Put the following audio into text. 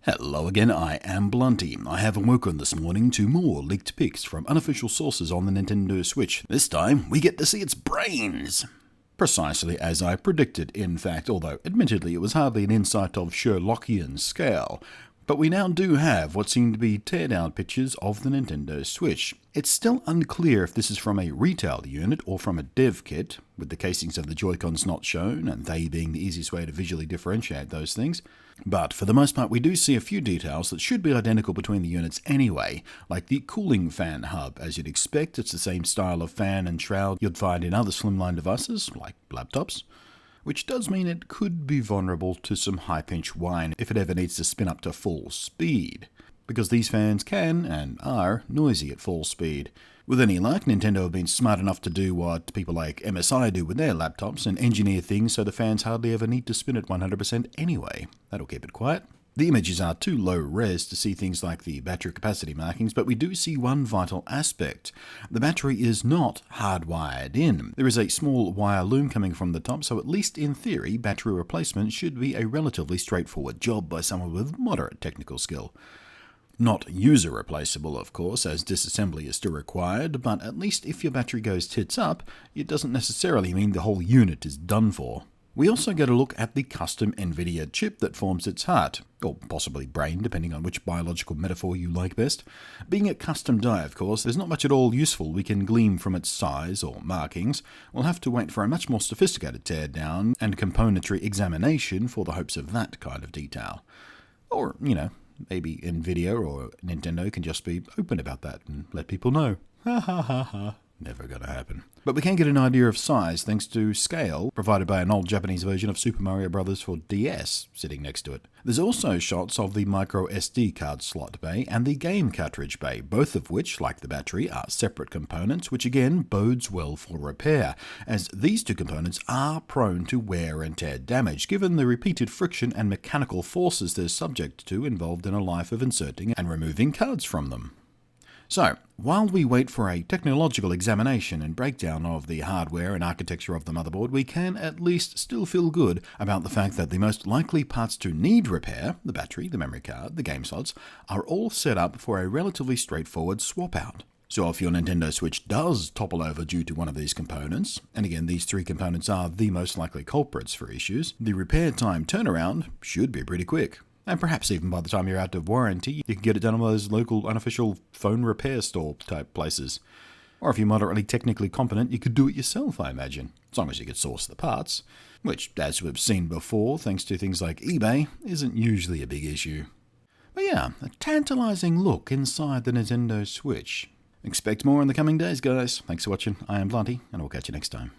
Hello again, I am Blunty. I have awoken this morning to more leaked pics from unofficial sources on the Nintendo Switch. This time, we get to see its brains! Precisely as I predicted, in fact, although admittedly it was hardly an insight of Sherlockian scale. But we now do have what seem to be teardown pictures of the Nintendo Switch. It's still unclear if this is from a retail unit or from a dev kit, with the casings of the Joy-Cons not shown, and they being the easiest way to visually differentiate those things. But for the most part we do see a few details that should be identical between the units anyway, like the cooling fan hub. As you'd expect, it's the same style of fan and shroud you'd find in other slimline devices, like laptops. Which does mean it could be vulnerable to some high-pinch whine if it ever needs to spin up to full speed, because these fans can, and are, noisy at full speed. With any luck, Nintendo have been smart enough to do what people like MSI do with their laptops and engineer things so the fans hardly ever need to spin at 100% anyway. That'll keep it quiet. The images are too low res to see things like the battery capacity markings, but we do see one vital aspect. The battery is not hardwired in. There is a small wire loom coming from the top, so at least in theory, battery replacement should be a relatively straightforward job by someone with moderate technical skill. Not user replaceable, of course, as disassembly is still required, but at least if your battery goes tits up, it doesn't necessarily mean the whole unit is done for. We also get a look at the custom NVIDIA chip that forms its heart, or possibly brain, depending on which biological metaphor you like best. Being a custom die, of course, there's not much at all useful we can glean from its size or markings. We'll have to wait for a much more sophisticated teardown and componentry examination for the hopes of that kind of detail. Or, maybe NVIDIA or Nintendo can just be open about that and let people know. Ha ha ha ha. Never gonna happen. But we can get an idea of size thanks to scale, provided by an old Japanese version of Super Mario Bros. For DS sitting next to it. There's also shots of the micro SD card slot bay and the game cartridge bay, both of which, like the battery, are separate components, which again bodes well for repair, as these two components are prone to wear and tear damage, given the repeated friction and mechanical forces they're subject to involved in a life of inserting and removing cards from them. So, while we wait for a technological examination and breakdown of the hardware and architecture of the motherboard, we can at least still feel good about the fact that the most likely parts to need repair, the battery, the memory card, the game slots, are all set up for a relatively straightforward swap out. So if your Nintendo Switch does topple over due to one of these components, and again these three components are the most likely culprits for issues, the repair time turnaround should be pretty quick. And perhaps even by the time you're out of warranty, you can get it done on those local unofficial phone repair store type places. Or if you're moderately technically competent, you could do it yourself, I imagine. As long as you could source the parts. Which, as we've seen before, thanks to things like eBay, isn't usually a big issue. But yeah, a tantalizing look inside the Nintendo Switch. Expect more in the coming days, guys. Thanks for watching. I am Blunty, and I'll catch you next time.